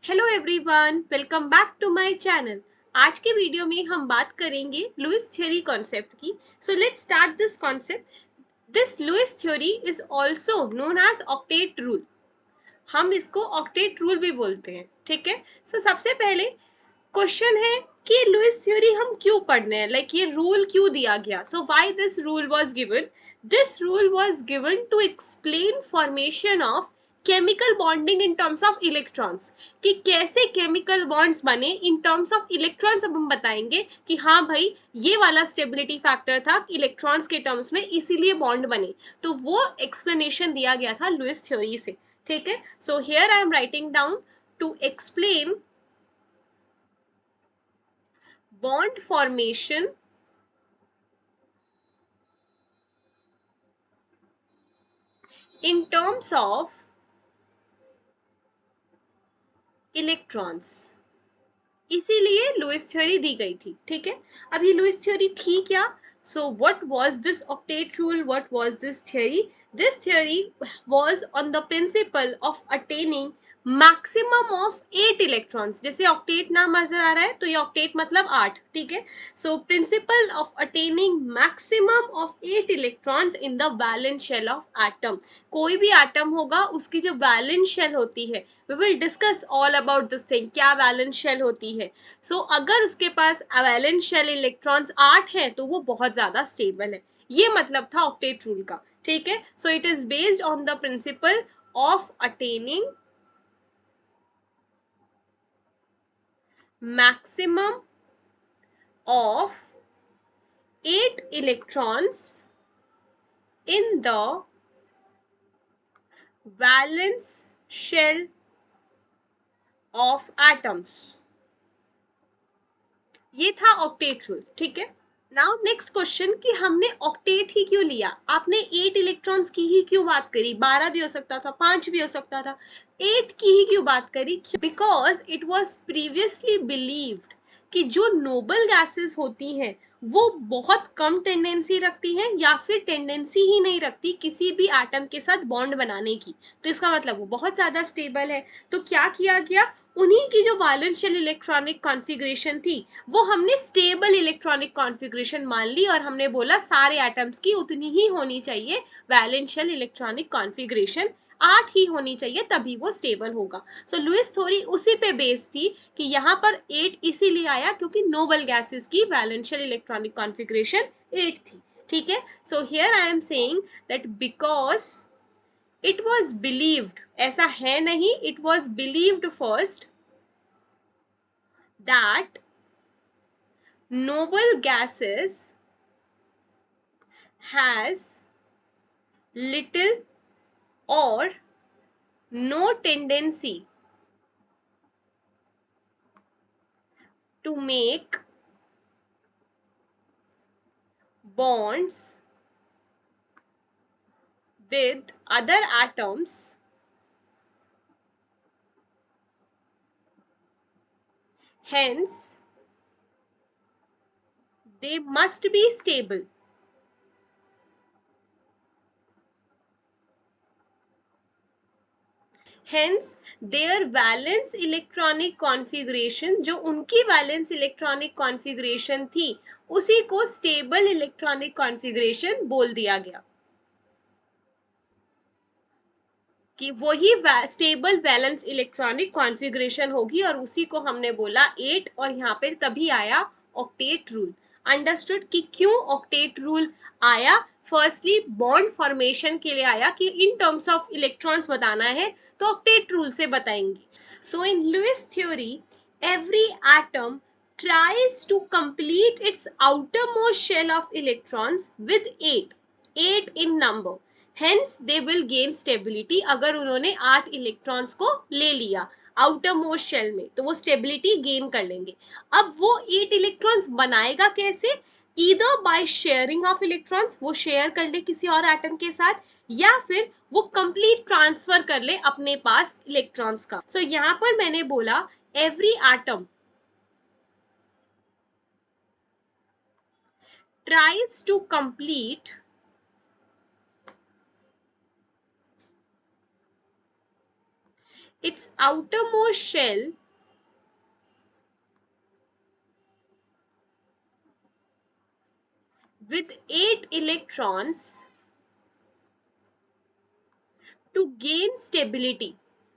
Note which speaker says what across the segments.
Speaker 1: Hello everyone, welcome back to my channel. आज के video में हम बात करेंगे लुईस थ्योरी कॉन्सेप्ट की। So let's start this concept. This Lewis theory is also known as octet rule. हम इसको ऑक्टेट रूल भी बोलते हैं, ठीक है। सो सबसे पहले क्वेश्चन है कि लुईस थ्योरी हम क्यों पढ़ रहे हैं, लाइक ये रूल क्यों दिया गया। So why this rule was given? This rule was given to explain formation of chemical bonding in terms of electrons, कि कैसे केमिकल बॉन्ड्स बने इन टर्म्स ऑफ इलेक्ट्रॉन्स। अब हम बताएंगे कि हाँ भाई, ये वाला स्टेबिलिटी फैक्टर था इलेक्ट्रॉन्स के टर्म्स में, इसीलिए बॉन्ड बने। तो वो एक्सप्लेनेशन दिया गया था लुईस थ्योरी से, ठीक है। So here I am writing down to explain bond formation in terms of electrons। इसीलिए लुईस थ्योरी दी गई थी, ठीक है। अब ये लुईस थ्योरी थी क्या? So what was this octet rule, what was this theory? This theory was on the principal of attaining maximum of 8 electrons. जैसे ऑक्टेट नाम नजर आ रहा है तो ये ऑक्टेट मतलब 8, ठीक है। So principle of attaining maximum of 8 electrons in the valence shell of atom. कोई भी एटम होगा उसकी जो वैलेंस शेल होती है, we will discuss all about this thing, क्या वैलेंस शेल होती है। अगर उसके पास वैलेंस शेल इलेक्ट्रॉन्स 8 हैं तो वो बहुत ज्यादा स्टेबल है। ये मतलब था ऑक्टेट रूल का, ठीक है। So it is based on the principal of attaining maximum of 8 electrons in the valence shell of atoms। ये था ऑक्टेट रूल, ठीक है। नाउ नेक्स्ट क्वेश्चन कि हमने ऑक्टेट ही क्यों लिया? आपने 8 इलेक्ट्रॉन्स की ही क्यों बात करी? 12 भी हो सकता था, 5 भी हो सकता था, 8 की ही क्यों बात करी? Because it was previously believed कि जो नोबल गैसेस होती हैं वो बहुत कम टेंडेंसी रखती हैं या फिर टेंडेंसी ही नहीं रखती किसी भी एटम के साथ बॉन्ड बनाने की। तो इसका मतलब वो बहुत ज़्यादा स्टेबल है। तो क्या किया गया, उन्हीं की जो वैलेंस शेल इलेक्ट्रॉनिक कॉन्फ़िगरेशन थी वो हमने स्टेबल इलेक्ट्रॉनिक कॉन्फ़िगरेशन मान ली और हमने बोला सारे एटम्स की उतनी ही होनी चाहिए वैलेंस शेल इलेक्ट्रॉनिक कॉन्फ़िगरेशन, 8 ही होनी चाहिए तभी वो स्टेबल होगा। सो लुईस थ्योरी उसी पे बेस थी कि यहाँ पर 8 इसीलिए आया क्योंकि नोबल गैसेस की वैलेंस शेल इलेक्ट्रॉनिक कॉन्फ़िगरेशन 8 थी, ठीक है। So here I am saying that because it was believed, ऐसा है नहीं, it was believed first that noble gases has little or no tendency to make bonds with other atoms, hence they must be stable। Hence their valence electronic configuration, जो उनकी valence electronic configuration थी उसी को stable electronic configuration बोल दिया गया, कि वही स्टेबल वैलेंस इलेक्ट्रॉनिक कॉन्फ़िगरेशन होगी और उसी को हमने बोला 8 और यहाँ पे तभी आया ऑक्टेट रूल। अंडरस्टूड कि क्यों ऑक्टेट रूल आया? फर्स्टली बॉन्ड फॉर्मेशन के लिए आया कि इन टर्म्स ऑफ इलेक्ट्रॉन्स बताना है तो ऑक्टेट रूल से बताएंगे। So in Lewis theory every atom tries to complete its outermost shell of electrons with 8 in number, hence they will gain stability। अगर उन्होंने 8 इलेक्ट्रॉन्स को ले लिया आउटर मोस्ट शेल में तो वो स्टेबिलिटी गेन कर लेंगे। अब वो 8 इलेक्ट्रॉन्स बनाएगा कैसे? Either by sharing of electrons, वो शेयर कर ले किसी और एटम के साथ, या फिर वो कंप्लीट ट्रांसफर कर ले अपने पास इलेक्ट्रॉन्स का। सो यहाँ पर मैंने बोला every atom tries to complete its outermost shell with 8 electrons to gain stability.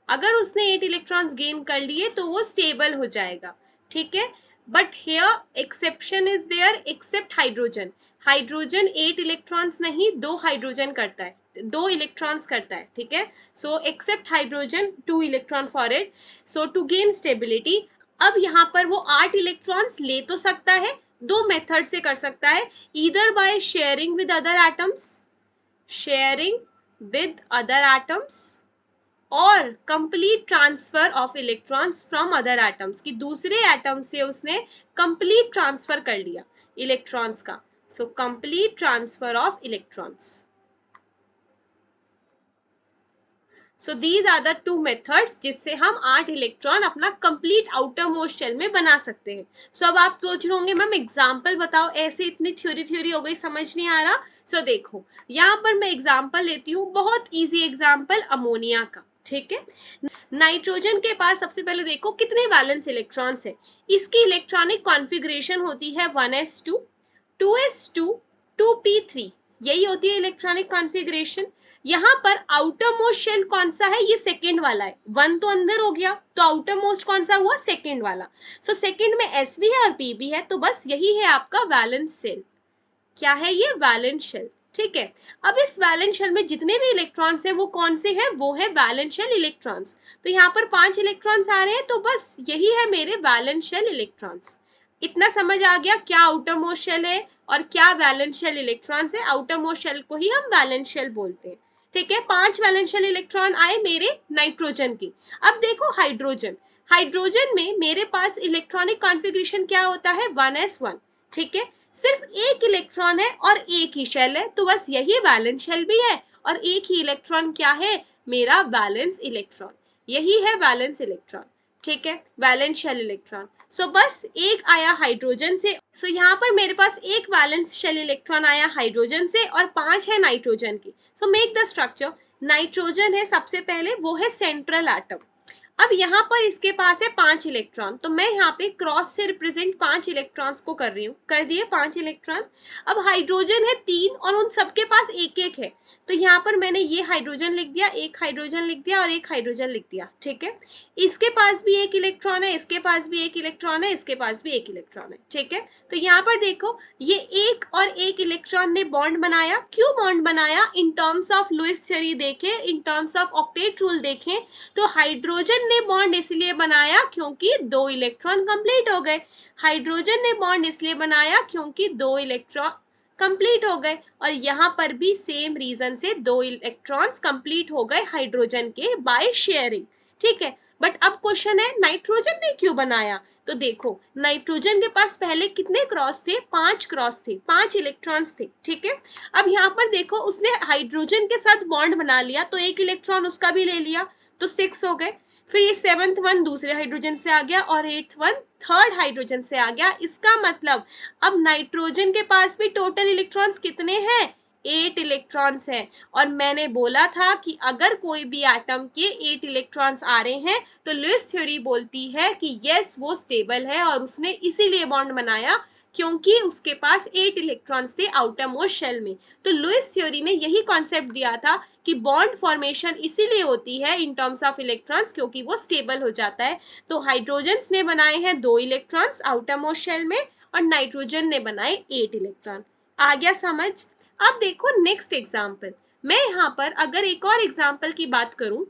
Speaker 1: अगर उसने 8 इलेक्ट्रॉन्स गेन कर लिए तो वो स्टेबल हो जाएगा, ठीक है. But here exception is there, except hydrogen. Hydrogen 8 electrons नहीं, 2 हाइड्रोजन करता है, 2 इलेक्ट्रॉन्स करता है, ठीक है. So except hydrogen 2 electron for it. So to gain stability, अब यहाँ पर वो 8 इलेक्ट्रॉन्स ले तो सकता है, दो मेथड से कर सकता है. Either by sharing with other atoms, sharing with other atoms, और complete transfer of electrons from other atoms, कि दूसरे एटम से उसने कंप्लीट ट्रांसफर कर लिया इलेक्ट्रॉन्स का. So complete transfer of electrons. So these are the two methods जिससे हम 8 इलेक्ट्रॉन अपना कंप्लीट आउटर मोस्ट शेल में बना सकते हैं. सो अब आप सोच रहे होंगे मैम एग्जाम्पल बताओ, ऐसे इतनी थ्योरी हो गई, समझ नहीं आ रहा. सो देखो यहाँ पर मैं एग्जाम्पल लेती हूँ, बहुत ईजी एग्जाम्पल अमोनिया का, ठीक है. नाइट्रोजन के पास सबसे पहले देखो कितने वैलेंस इलेक्ट्रॉन्स है. इसकी इलेक्ट्रॉनिक कॉन्फ़िगरेशन होती है 1s2, 2s2, 2p3, यही होती है इलेक्ट्रॉनिक कॉन्फ़िगरेशन. यहाँ पर आउटर मोस्ट शेल कौन सा है, ये सेकेंड वाला है. 1 तो अंदर हो गया, तो आउटर मोस्ट कौन सा हुआ, सेकेंड वाला. सो सेकेंड में s भी है और p भी है, तो बस यही है आपका वैलेंस शेल. क्या है ये, वैलेंस शेल, ठीक है. अब इस वैलेंस शेल में जितने भी इलेक्ट्रॉन्स हैं वो कौन से हैं, वो है वैलेंस शेल इलेक्ट्रॉन्स. तो यहाँ पर 5 इलेक्ट्रॉन्स आ रहे हैं, तो बस यही है मेरे वैलेंस शेल इलेक्ट्रॉन्स. इतना समझ आ गया क्या आउटर मोस्ट शेल है और क्या वैलेंस शेल इलेक्ट्रॉन्स है. आउटर मोस्ट शेल को ही हम वैलेंस शेल बोलते हैं, ठीक है. 5 वैलेंस शेल इलेक्ट्रॉन आए मेरे नाइट्रोजन की. अब देखो हाइड्रोजन, हाइड्रोजन में मेरे पास इलेक्ट्रॉनिक कॉन्फ़िगरेशन क्या होता है, 1s1, ठीक है. सिर्फ एक इलेक्ट्रॉन है और एक ही शेल है, तो बस यही वैलेंस शेल भी है और एक ही इलेक्ट्रॉन क्या है, मेरा वैलेंस इलेक्ट्रॉन. यही है वैलेंस इलेक्ट्रॉन, ठीक है, वैलेंस शेल इलेक्ट्रॉन. सो बस एक आया हाइड्रोजन से. सो यहाँ पर मेरे पास एक वैलेंस शेल इलेक्ट्रॉन आया हाइड्रोजन से और 5 है नाइट्रोजन की. So make the structure. Nitrogen है सबसे पहले, वो है सेंट्रल एटम. अब यहाँ पर इसके पास है 5 इलेक्ट्रॉन, तो मैं यहाँ पे क्रॉस से रिप्रेजेंट 5 इलेक्ट्रॉन्स को कर रही हूँ, कर दिए 5 इलेक्ट्रॉन. अब हाइड्रोजन है 3 और उन सबके पास एक एक है, तो यहाँ पर मैंने ये हाइड्रोजन लिख दिया, एक हाइड्रोजन लिख दिया और एक हाइड्रोजन लिख दिया, ठीक है. इसके पास भी एक इलेक्ट्रॉन है, इसके पास भी एक इलेक्ट्रॉन है, इसके पास भी एक इलेक्ट्रॉन है, ठीक है. तो यहाँ पर देखो ये एक और एक इलेक्ट्रॉन ने बॉन्ड बनाया. क्यों बॉन्ड बनाया, in terms of Lewis theory देखें, in terms of octet rule देखें, तो हाइड्रोजन ने बॉन्ड इसलिए बनाया क्योंकि 2 इलेक्ट्रॉन कंप्लीट हो गए. हाइड्रोजन ने बॉन्ड इसलिए बनाया क्योंकि 2 इलेक्ट्रॉन कंप्लीट हो गए, और यहाँ पर भी सेम रीजन से 2 इलेक्ट्रॉन्स कंप्लीट हो गए हाइड्रोजन के बाय शेयरिंग, ठीक है. बट अब क्वेश्चन है नाइट्रोजन ने क्यों बनाया, तो देखो नाइट्रोजन के पास पहले कितने क्रॉस थे, 5 क्रॉस थे, 5 इलेक्ट्रॉन्स थे, ठीक है. अब यहाँ पर देखो उसने हाइड्रोजन के साथ बॉन्ड बना लिया, तो एक इलेक्ट्रॉन उसका भी ले लिया, तो 6 हो गए. फिर ये 7th वन दूसरे हाइड्रोजन से आ गया और 8th वन थर्ड हाइड्रोजन से आ गया. इसका मतलब अब नाइट्रोजन के पास भी टोटल इलेक्ट्रॉन्स कितने हैं, 8 इलेक्ट्रॉन्स हैं. और मैंने बोला था कि अगर कोई भी एटम के 8 इलेक्ट्रॉन्स आ रहे हैं तो लुईस थ्योरी बोलती है कि यस वो स्टेबल है, और उसने इसीलिए बॉन्ड बनाया क्योंकि उसके पास 8 इलेक्ट्रॉन्स थे आउटर मोस्ट शेल में. तो लुईस थ्योरी ने यही कॉन्सेप्ट दिया था कि बॉन्ड फॉर्मेशन इसीलिए होती है इन टर्म्स ऑफ इलेक्ट्रॉन्स क्योंकि वो स्टेबल हो जाता है. तो हाइड्रोजन्स ने बनाए हैं 2 इलेक्ट्रॉन्स आउटर मोस्ट शेल में और नाइट्रोजन ने बनाए 8 इलेक्ट्रॉन. आ गया समझ. अब देखो नेक्स्ट एग्जाम्पल, मैं यहाँ पर अगर एक और एग्जाम्पल की बात करूं,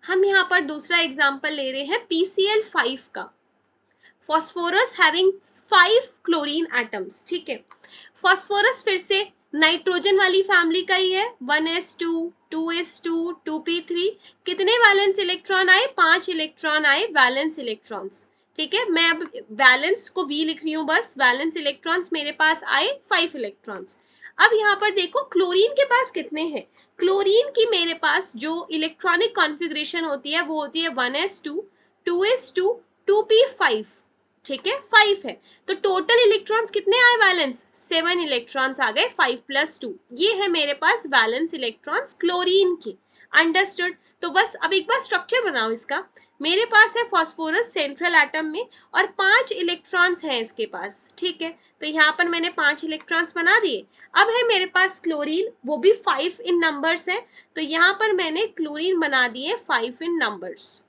Speaker 1: हम यहाँ पर दूसरा एग्जाम्पल ले रहे हैं PCl5 का. फॉस्फोरस हैविंग 5 क्लोरीन एटम्स, ठीक है. फॉस्फोरस फिर से नाइट्रोजन वाली फैमिली का ही है, 1s2, 2s2, 2p3. कितने वैलेंस इलेक्ट्रॉन आए, 5 इलेक्ट्रॉन आए वैलेंस इलेक्ट्रॉन्स, ठीक है. मैं अब वैलेंस को V लिख रही हूँ, बस वैलेंस इलेक्ट्रॉन्स मेरे पास आए 5 इलेक्ट्रॉन्स. अब यहाँ पर देखो क्लोरीन के पास कितने हैं, क्लोरीन की मेरे पास जो इलेक्ट्रॉनिक कॉन्फ़िगरेशन होती है वो होती है 1s2, 2s2, 2p5, ठीक है, 5 है. तो टोटल इलेक्ट्रॉन्स कितने आए वैलेंस, 7 इलेक्ट्रॉन्स आ गए, 5 + 2, ये है मेरे पास वैलेंस इलेक्ट्रॉन्स क्लोरीन के. अंडरस्टूड। तो बस अब एक बार स्ट्रक्चर बनाओ इसका। मेरे पास है फॉस्फोरस सेंट्रल एटम में और 5 इलेक्ट्रॉन्स हैं इसके पास, ठीक है। तो यहाँ पर मैंने 5 इलेक्ट्रॉन्स बना दिए। अब है मेरे पास क्लोरीन, वो भी 5 इन नंबर्स है, तो यहाँ पर मैंने क्लोरीन बना दिए 5 इन नंबर्स।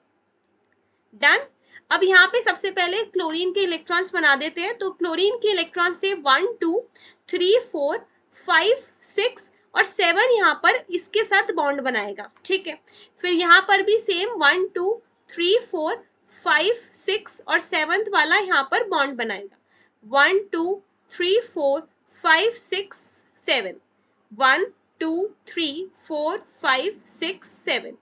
Speaker 1: डन। अब यहाँ पे सबसे पहले क्लोरीन के इलेक्ट्रॉन्स बना देते हैं। तो क्लोरीन के इलेक्ट्रॉन्स थे 1 2 3 4 5 6 और 7 यहाँ पर इसके साथ बॉन्ड बनाएगा, ठीक है। फिर यहाँ पर भी सेम 1 2 3 4 5 6 और 7th वाला यहाँ पर बॉन्ड बनाएगा। 1 2 3 4 5 6 7 1 2 3 4 5 6 7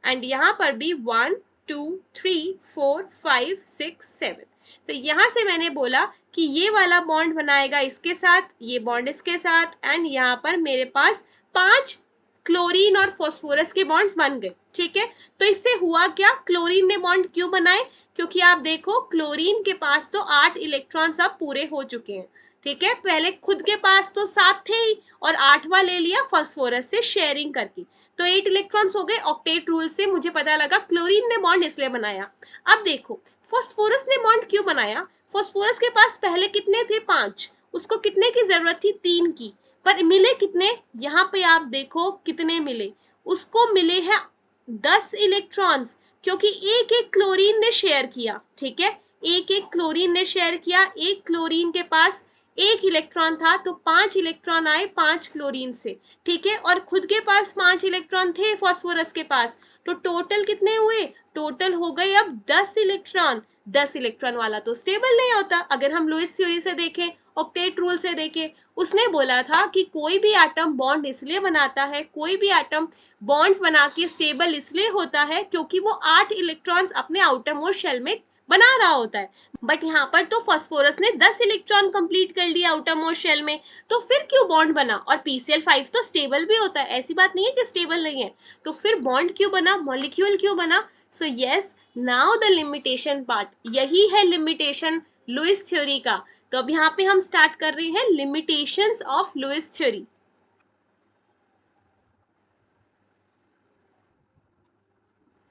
Speaker 1: एंड यहाँ पर भी 1 2 3 4 5 6 7। तो यहाँ से मैंने बोला कि ये वाला बॉन्ड बनाएगा इसके साथ, ये बॉन्ड इसके साथ, एंड यहाँ पर मेरे पास 5 क्लोरीन और फॉस्फोरस के बॉन्ड्स बन गए, ठीक है। तो इससे हुआ क्या, क्लोरीन ने बॉन्ड क्यों बनाए, क्योंकि आप देखो क्लोरीन के पास तो 8 इलेक्ट्रॉन्स अब पूरे हो चुके हैं, ठीक है। पहले खुद के पास तो 7 थे ही और 8वां ले लिया फॉस्फोरस से शेयरिंग करके, तो 8 इलेक्ट्रॉन्स हो गए। ऑक्टेट रूल से मुझे पता लगा क्लोरीन ने बॉन्ड इसलिए बनाया। अब देखो फॉस्फोरस ने बॉन्ड क्यों बनाया, फॉस्फोरस के पास पहले कितने थे, 5, उसको कितने की जरूरत थी, 3 की, पर मिले कितने, यहाँ पे आप देखो कितने मिले, उसको मिले हैं 10 इलेक्ट्रॉन्स, क्योंकि एक एक क्लोरीन ने शेयर किया, ठीक है। एक एक क्लोरीन ने शेयर किया, एक क्लोरीन के पास 1 इलेक्ट्रॉन था तो 5 इलेक्ट्रॉन आए 5 क्लोरीन से, ठीक है। और खुद के पास 5 इलेक्ट्रॉन थे फॉस्फोरस के पास, तो टोटल कितने हुए, टोटल हो गए अब 10 इलेक्ट्रॉन। 10 इलेक्ट्रॉन वाला तो स्टेबल नहीं होता। अगर हम लुईस थ्योरी से देखें, ऑक्टेट रूल से देखें, उसने बोला था कि कोई भी एटम बॉन्ड इसलिए बनाता है, कोई भी एटम बॉन्ड्स बना के स्टेबल इसलिए होता है क्योंकि वो 8 इलेक्ट्रॉन्स अपने आउटर मोस्ट शेल में बना रहा होता है। बट यहाँ पर तो फॉस्फोरस ने 10 इलेक्ट्रॉन कंप्लीट कर लिया आउटर मोस्ट शेल में, तो फिर क्यों बॉन्ड बना, और PCl5 तो स्टेबल भी होता है, ऐसी बात नहीं है कि स्टेबल नहीं है, तो फिर बॉन्ड क्यों बना, मॉलिक्यूल क्यों बना। So yes, now the limitation part, यही है लिमिटेशन लुईस थ्योरी का। तो अब यहाँ पे हम स्टार्ट कर रहे हैं limitations of Lewis theory.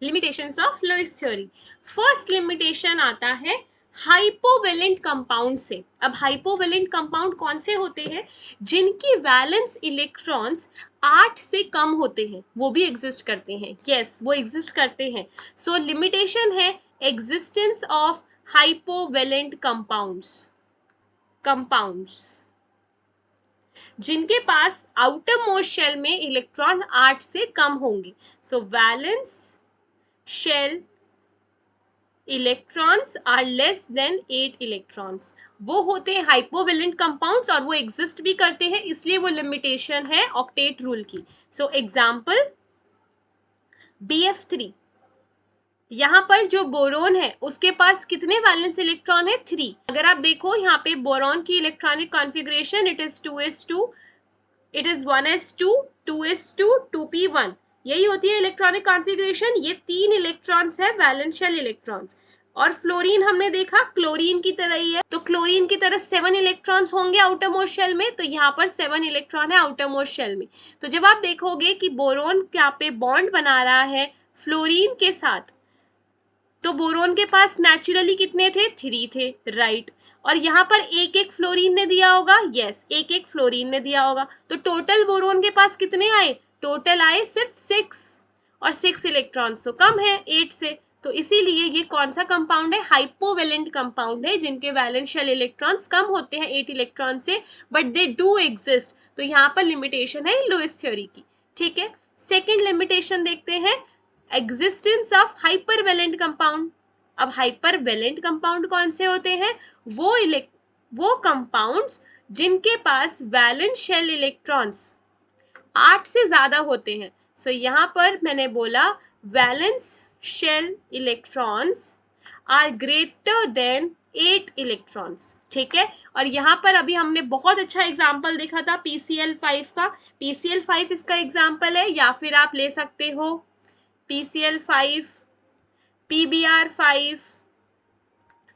Speaker 1: Limitations of Lewis theory. First limitation आता है हाइपोवेलेंट कंपाउंड से। अब हाइपोवेलेंट कंपाउंड कौन से होते हैं, जिनकी वैलेंस इलेक्ट्रॉन्स 8 से कम होते हैं, वो भी एग्जिस्ट करते हैं, यस वो एग्जिस्ट करते हैं। सो लिमिटेशन है एग्जिस्टेंस ऑफ हाइपोवेलेंट कंपाउंड्स जिनके पास आउटर मोस्ट शेल में इलेक्ट्रॉन 8 से कम होंगे। So valence shell electrons are less than 8 electrons, वो होते हैं हाइपोवेलेंट कंपाउंड्स और वो एग्जिस्ट भी करते हैं, इसलिए वो लिमिटेशन है ऑक्टेट रूल की। सो एग्जांपल BF3, यहाँ पर जो बोरोन है उसके पास कितने वैलेंस इलेक्ट्रॉन है, 3। अगर आप देखो यहाँ पे बोरोन की electronic configuration, it is 2s2, it is 1s2, 2s2, 2p1, यही होती है इलेक्ट्रॉनिक कॉन्फ़िगरेशन। ये 3 इलेक्ट्रॉन्स है वैलेंस शेल इलेक्ट्रॉन्स। और फ्लोरीन हमने देखा क्लोरीन की तरह ही है, तो क्लोरीन की तरह 7 इलेक्ट्रॉन्स होंगे आउटर मोस्ट शेल में, तो यहाँ पर 7 इलेक्ट्रॉन है आउटर मोस्ट शेल में। तो जब आप देखोगे कि बोरोन यहाँ पे बॉन्ड बना रहा है फ्लोरीन के साथ, तो बोरोन के पास नेचुरली कितने थे, 3 थे, राइट। और यहाँ पर एक एक फ्लोरीन ने दिया होगा, यस एक एक फ्लोरीन ने दिया होगा, तो टोटल बोरोन के पास कितने आए, टोटल आए सिर्फ 6, और 6 इलेक्ट्रॉन्स तो कम है 8 से, तो इसीलिए ये कौन सा कंपाउंड है, हाइपोवेलेंट कंपाउंड है, जिनके वैलेंस शेल इलेक्ट्रॉन्स कम होते हैं 8 इलेक्ट्रॉन से, बट दे डू एग्जिस्ट। तो यहाँ पर लिमिटेशन है लुईस थ्योरी की, ठीक है। सेकेंड लिमिटेशन देखते हैं, एग्जिस्टेंस ऑफ हाइपरवेलेंट कंपाउंड। अब हाइपरवेलेंट कंपाउंड कौन से होते हैं, वो कंपाउंड्स जिनके पास वैलेंस शेल इलेक्ट्रॉन्स 8 से ज्यादा होते हैं। सो यहाँ पर मैंने बोला valence shell electrons are greater than 8 electrons, ठीक है। और यहाँ पर अभी हमने बहुत अच्छा एग्जाम्पल देखा था PCl5 का, PCl5 इसका एग्जाम्पल है, या फिर आप ले सकते हो PCl5, PBr5,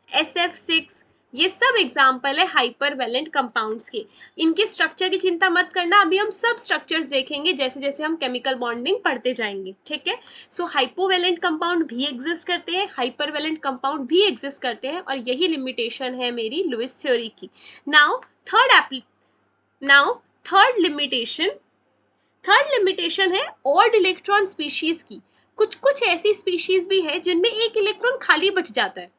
Speaker 1: SF6, ये सब एग्जाम्पल है हाइपर वैलेंट कंपाउंड्स के। इनके स्ट्रक्चर की चिंता मत करना, अभी हम सब स्ट्रक्चर्स देखेंगे जैसे जैसे हम केमिकल बॉन्डिंग पढ़ते जाएंगे, ठीक है। सो हाइपोवैलेंट कंपाउंड भी एग्जिस्ट करते हैं, हाइपर वैलेंट कंपाउंड भी एग्जिस्ट करते हैं, और यही लिमिटेशन है मेरी लुईस थ्योरी की। नाउ थर्ड लिमिटेशन है ऑड इलेक्ट्रॉन स्पीशीज की। कुछ कुछ ऐसी स्पीशीज भी है जिनमें एक इलेक्ट्रॉन खाली बच जाता है,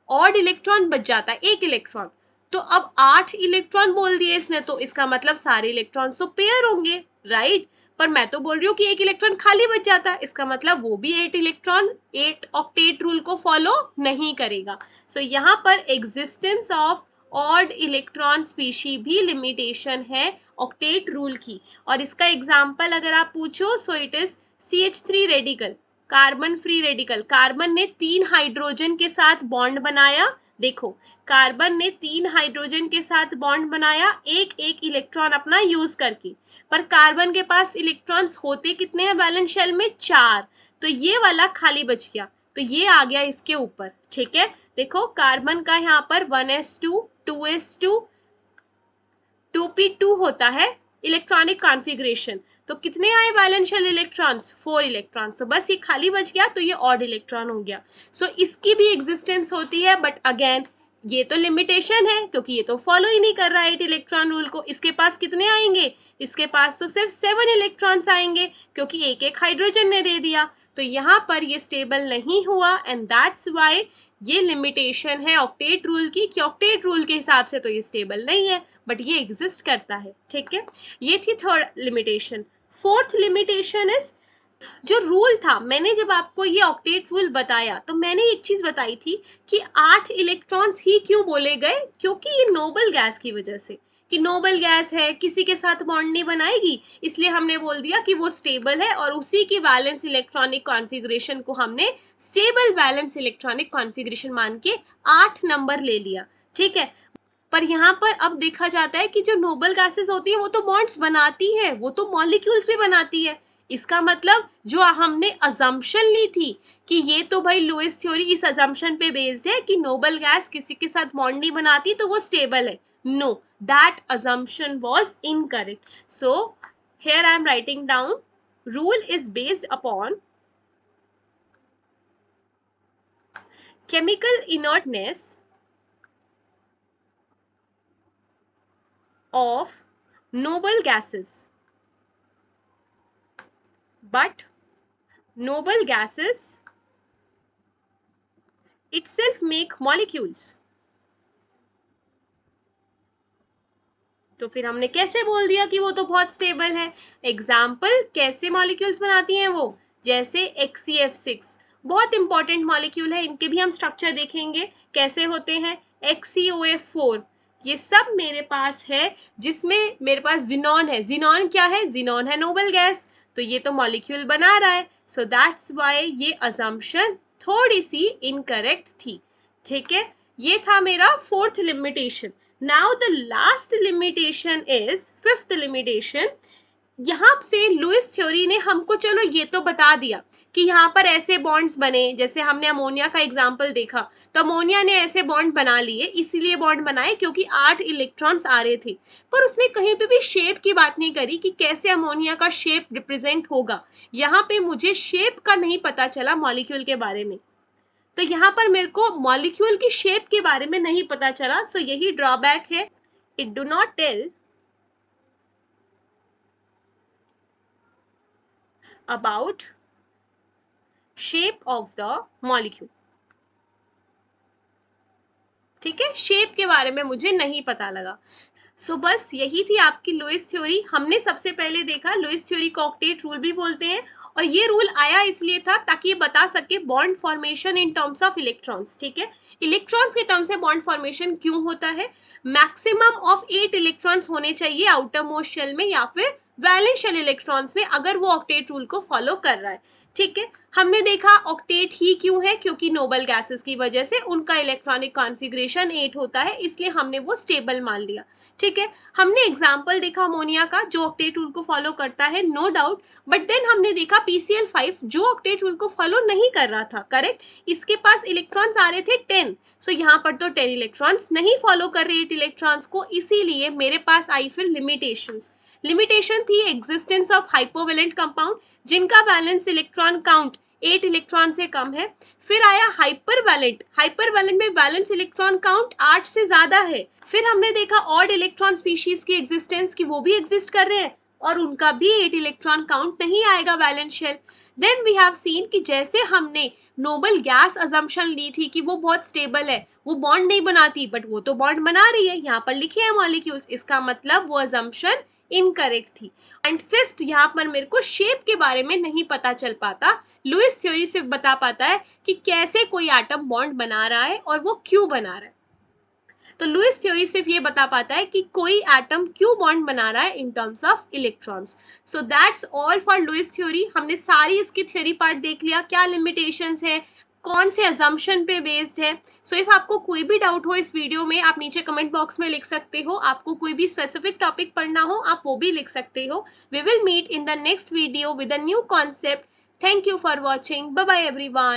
Speaker 1: ऑड इलेक्ट्रॉन बच जाता है, एक इलेक्ट्रॉन। तो अब 8 इलेक्ट्रॉन बोल दिए इसने, तो इसका मतलब सारे इलेक्ट्रॉन्स तो पेयर होंगे, राइट। पर मैं तो बोल रही हूँ कि एक इलेक्ट्रॉन खाली बच जाता है, इसका मतलब वो भी 8 ऑक्टेट रूल को फॉलो नहीं करेगा। सो यहाँ पर existence of odd electron species भी लिमिटेशन है ऑक्टेट रूल की। और इसका एग्जाम्पल अगर आप पूछो, so it is CH3 radical, carbon free radical. Carbon ने 3 हाइड्रोजन के साथ बॉन्ड बनाया, देखो कार्बन ने 3 हाइड्रोजन के साथ बॉन्ड बनाया एक एक इलेक्ट्रॉन अपना यूज करके, पर कार्बन के पास इलेक्ट्रॉन्स होते कितने हैं वैलेंस शेल में? 4। तो ये वाला खाली बच गया, तो ये आ गया इसके ऊपर, ठीक है। देखो कार्बन का यहाँ पर 1s2 2s2 2p2 होता है इलेक्ट्रॉनिक कॉन्फ़िगरेशन। तो कितने आए वैलेंस शेल इलेक्ट्रॉन्स? 4 इलेक्ट्रॉन्स। तो बस ये खाली बच गया, तो ये ऑड इलेक्ट्रॉन हो गया। सो इसकी भी एग्जिस्टेंस होती है, बट अगेन ये तो लिमिटेशन है क्योंकि ये तो फॉलो ही नहीं कर रहा है 8 इलेक्ट्रॉन रूल को। इसके पास कितने आएंगे? इसके पास तो सिर्फ 7 इलेक्ट्रॉन्स आएंगे क्योंकि एक एक हाइड्रोजन ने दे दिया। तो यहाँ पर ये स्टेबल नहीं हुआ, एंड दैट्स वाई ये लिमिटेशन है ऑक्टेट रूल की, कि ऑक्टेट रूल के हिसाब से तो ये स्टेबल नहीं है, बट ये एग्जिस्ट करता है, ठीक है। ये थी third limitation. Fourth limitation is, जो रूल था, मैंने जब आपको ये ऑक्टेट रूल बताया तो मैंने एक चीज बताई थी कि 8 इलेक्ट्रॉन्स ही क्यों बोले गए, क्योंकि ये नोबल गैस की वजह से, कि नोबल गैस है, किसी के साथ बॉन्ड नहीं बनाएगी, इसलिए हमने बोल दिया कि वो स्टेबल है, और उसी की वैलेंस इलेक्ट्रॉनिक कॉन्फ़िगरेशन को हमने स्टेबल वैलेंस इलेक्ट्रॉनिक कॉन्फ़िगरेशन मान के 8 नंबर ले लिया, ठीक है। पर यहाँ पर अब देखा जाता है कि जो नोबल गैसेस होती है वो तो बॉन्ड्स बनाती है, वो तो मॉलिक्यूल्स भी बनाती है। इसका मतलब जो हमने अजम्पशन ली थी कि ये तो भाई लुईस थ्योरी इस अजम्पशन पे बेस्ड है कि नोबल गैस किसी के साथ बॉन्ड नहीं बनाती तो वो स्टेबल है, no, that assumption was incorrect. So here I am writing down, rule is based upon chemical inertness of noble gases, but noble gases itself make molecules. तो फिर हमने कैसे बोल दिया कि वो तो बहुत स्टेबल है? एग्जाम्पल, कैसे मॉलिक्यूल्स बनाती हैं वो? जैसे HCF6 बहुत इंपॉर्टेंट मॉलिक्यूल है, इनके भी हम स्ट्रक्चर देखेंगे कैसे होते हैं। XeOF4 ये सब मेरे पास है, जिसमें मेरे पास जिनॉन है। जिनॉन क्या है? जिनॉन है नोबल गैस, तो ये तो मॉलिक्यूल बना रहा है। सो दैट्स वाई ये अजम्पशन थोड़ी सी इनकरेक्ट थी, ठीक है। ये था मेरा fourth limitation. Now the last limitation is fifth limitation। यहाँ से लुईस थ्योरी ने हमको चलो ये तो बता दिया कि यहाँ पर ऐसे बॉन्ड्स बने, जैसे हमने अमोनिया का एग्जाम्पल देखा, तो अमोनिया ने ऐसे बॉन्ड बना लिए, इसीलिए बॉन्ड बनाए क्योंकि 8 इलेक्ट्रॉन्स आ रहे थे। पर उसने कहीं पे भी शेप की बात नहीं करी कि कैसे अमोनिया का शेप रिप्रेजेंट होगा। यहाँ पे मुझे शेप का नहीं पता चला मॉलिक्यूल के बारे में, तो यहाँ पर मेरे को मॉलिक्यूल की शेप के बारे में नहीं पता चला। सो यही ड्रॉबैक है, it do not tell about shape of the molecule, ठीक है। शेप के बारे में मुझे नहीं पता लगा। सो बस यही थी आपकी लुईस थ्योरी। हमने सबसे पहले देखा लुईस थ्योरी को ऑक्टेट रूल भी बोलते हैं, और ये रूल आया इसलिए था ताकि ये बता सके bond formation in terms of electrons, ठीक है। इलेक्ट्रॉन्स के टर्म्स से बॉन्ड फॉर्मेशन क्यों होता है? मैक्सिमम ऑफ 8 इलेक्ट्रॉन्स होने चाहिए आउटर मोस्ट शेल में, या फिर वैलेंस शेल इलेक्ट्रॉन्स में, अगर वो ऑक्टेट रूल को फॉलो कर रहा है। ठीक है, हमने देखा ऑक्टेट ही क्यों है, क्योंकि नोबल गैसेस की वजह से उनका इलेक्ट्रॉनिक कॉन्फ़िगरेशन 8 होता है, इसलिए हमने वो स्टेबल मान लिया। ठीक है, हमने एग्जाम्पल देखा अमोनिया का जो ऑक्टेट रूल को फॉलो करता है, नो डाउट, बट देन हमने देखा PCl5 जो ऑक्टेट रूल को फॉलो नहीं कर रहा था, करेक्ट। इसके पास इलेक्ट्रॉन्स आ रहे थे 10, सो यहाँ पर तो 10 इलेक्ट्रॉन्स नहीं फॉलो कर रहे 8 इलेक्ट्रॉन्स को, इसीलिए मेरे पास आई फिर लिमिटेशंस। लिमिटेशन थी एग्जिस्टेंस ऑफ हाइपोवेलेंट कंपाउंड जिनका बैलेंस इलेक्ट्रॉन काउंट 8 इलेक्ट्रॉन से कम है। फिर आया हाइपरवैलेंट, हाइपरवैलेंट में बैलेंस इलेक्ट्रॉन काउंट 8 से ज्यादा है। फिर हमने देखा ऑड इलेक्ट्रॉन स्पीशीज की एग्जिस्टेंस की, वो भी एग्जिस्ट कर रहे हैं और उनका भी 8 इलेक्ट्रॉन काउंट नहीं आएगा valence shell. Then we have seen कि जैसे हमने नोबल गैस अजम्पशन ली थी कि वो बहुत स्टेबल है, वो बॉन्ड नहीं बनाती, बट वो तो बॉन्ड बना रही है, यहाँ पर लिखे हैं मॉलिक्यूल्स, इसका मतलब वो अजम्पशन इनकरेक्ट थी। एंड फिफ्थ, यहाँ पर मेरे को शेप के बारे में नहीं पता चल पाता, लुईस थ्योरी सिर्फ बता पाता है कि कैसे कोई एटम बॉन्ड बना रहा है और वो क्यों बना रहा है। तो लुईस थ्योरी सिर्फ ये बता पाता है कि कोई एटम क्यों बॉन्ड बना रहा है in terms of electrons. So that's all for Lewis theory. हमने सारी इसकी थ्योरी पार्ट देख लिया, क्या लिमिटेशंस है, कौन से अजम्पशन पे बेस्ड है। सो इफ आपको कोई भी डाउट हो इस वीडियो में, आप नीचे कमेंट बॉक्स में लिख सकते हो। आपको कोई भी स्पेसिफिक टॉपिक पढ़ना हो आप वो भी लिख सकते हो। We will meet in the next video with a new concept. Thank you for watching, bye bye everyone.